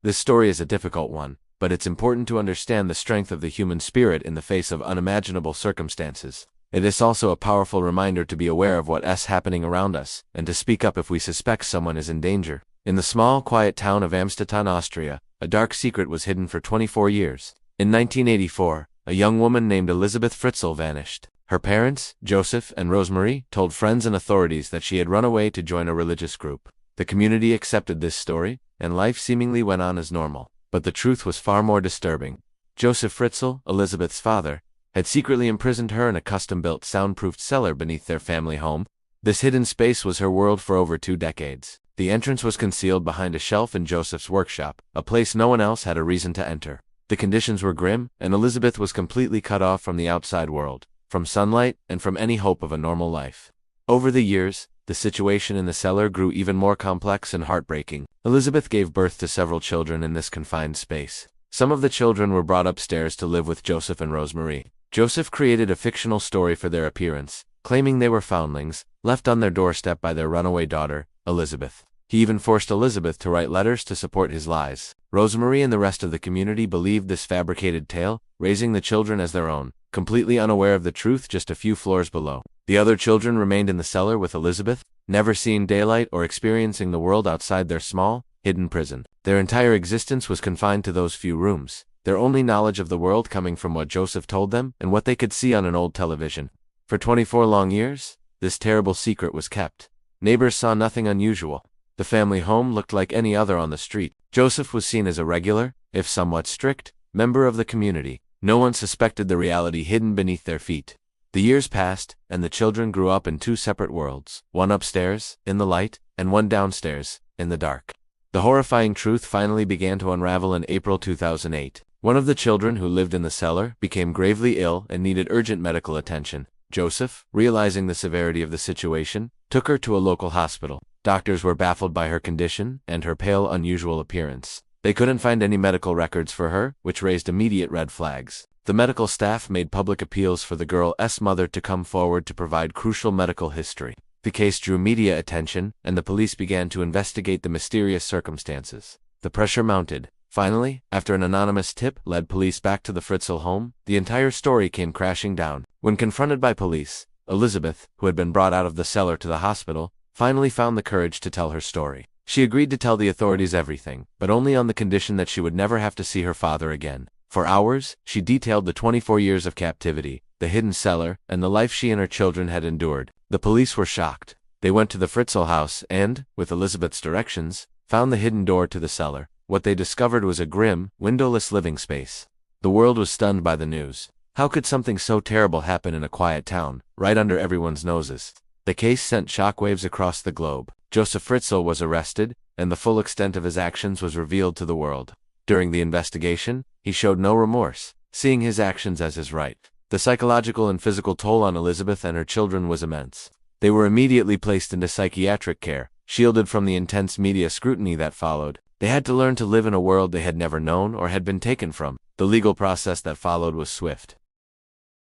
This story is a difficult one, but it's important to understand the strength of the human spirit in the face of unimaginable circumstances. It is also a powerful reminder to be aware of what's happening around us, and to speak up if we suspect someone is in danger. In the small, quiet town of Amstetten, Austria, a dark secret was hidden for 24 years. In 1984, a young woman named Elisabeth Fritzl vanished. Her parents, Joseph and Rosemarie, told friends and authorities that she had run away to join a religious group. The community accepted this story, and life seemingly went on as normal. But the truth was far more disturbing. Joseph Fritzl, Elisabeth's father, had secretly imprisoned her in a custom-built soundproofed cellar beneath their family home. This hidden space was her world for over 2 decades. The entrance was concealed behind a shelf in Joseph's workshop, a place no one else had a reason to enter. The conditions were grim, and Elisabeth was completely cut off from the outside world, from sunlight, and from any hope of a normal life. Over the years, the situation in the cellar grew even more complex and heartbreaking. Elisabeth gave birth to several children in this confined space. Some of the children were brought upstairs to live with Joseph and Rosemarie. Joseph created a fictional story for their appearance, claiming they were foundlings, left on their doorstep by their runaway daughter, Elisabeth. He even forced Elisabeth to write letters to support his lies. Rosemarie and the rest of the community believed this fabricated tale, raising the children as their own, completely unaware of the truth just a few floors below. The other children remained in the cellar with Elisabeth, never seeing daylight or experiencing the world outside their small, hidden prison. Their entire existence was confined to those few rooms, their only knowledge of the world coming from what Joseph told them and what they could see on an old television. For 24 long years, this terrible secret was kept. Neighbors saw nothing unusual. The family home looked like any other on the street. Joseph was seen as a regular, if somewhat strict, member of the community. No one suspected the reality hidden beneath their feet. The years passed, and the children grew up in 2 separate worlds, one upstairs, in the light, and one downstairs, in the dark. The horrifying truth finally began to unravel in April 2008. One of the children who lived in the cellar became gravely ill and needed urgent medical attention. Joseph, realizing the severity of the situation, took her to a local hospital. Doctors were baffled by her condition and her pale, unusual appearance. They couldn't find any medical records for her, which raised immediate red flags. The medical staff made public appeals for the girl's mother to come forward to provide crucial medical history. The case drew media attention, and the police began to investigate the mysterious circumstances. The pressure mounted. Finally, after an anonymous tip led police back to the Fritzl home, the entire story came crashing down. When confronted by police, Elisabeth, who had been brought out of the cellar to the hospital, finally found the courage to tell her story. She agreed to tell the authorities everything, but only on the condition that she would never have to see her father again. For hours, she detailed the 24 years of captivity, the hidden cellar, and the life she and her children had endured. The police were shocked. They went to the Fritzl house and, with Elisabeth's directions, found the hidden door to the cellar. What they discovered was a grim, windowless living space. The world was stunned by the news. How could something so terrible happen in a quiet town, right under everyone's noses? The case sent shockwaves across the globe. Joseph Fritzl was arrested, and the full extent of his actions was revealed to the world. During the investigation, he showed no remorse, seeing his actions as his right. The psychological and physical toll on Elisabeth and her children was immense. They were immediately placed into psychiatric care, shielded from the intense media scrutiny that followed. They had to learn to live in a world they had never known or had been taken from. The legal process that followed was swift.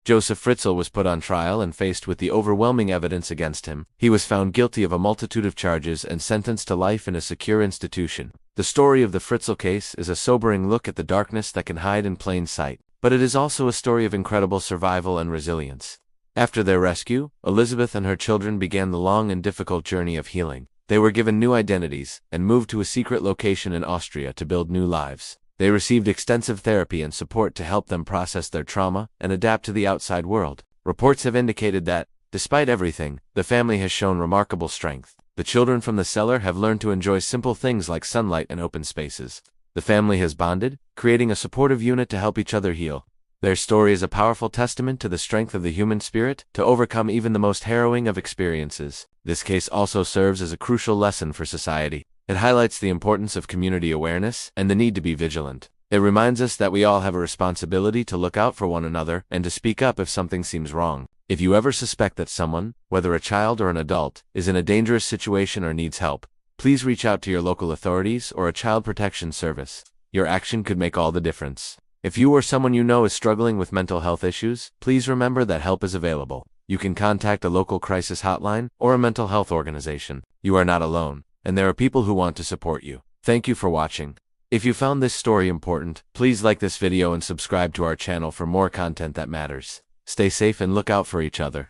Joseph Fritzl was put on trial and faced with the overwhelming evidence against him. He was found guilty of a multitude of charges and sentenced to life in a secure institution. The story of the Fritzl case is a sobering look at the darkness that can hide in plain sight, but it is also a story of incredible survival and resilience. After their rescue, Elisabeth and her children began the long and difficult journey of healing. They were given new identities and moved to a secret location in Austria to build new lives. They received extensive therapy and support to help them process their trauma and adapt to the outside world. Reports have indicated that, despite everything, the family has shown remarkable strength. The children from the cellar have learned to enjoy simple things like sunlight and open spaces. The family has bonded, creating a supportive unit to help each other heal. Their story is a powerful testament to the strength of the human spirit to overcome even the most harrowing of experiences. This case also serves as a crucial lesson for society. It highlights the importance of community awareness and the need to be vigilant. It reminds us that we all have a responsibility to look out for one another and to speak up if something seems wrong. If you ever suspect that someone, whether a child or an adult, is in a dangerous situation or needs help, please reach out to your local authorities or a child protection service. Your action could make all the difference. If you or someone you know is struggling with mental health issues, please remember that help is available. You can contact a local crisis hotline or a mental health organization. You are not alone, and there are people who want to support you. Thank you for watching. If you found this story important, please like this video and subscribe to our channel for more content that matters. Stay safe and look out for each other.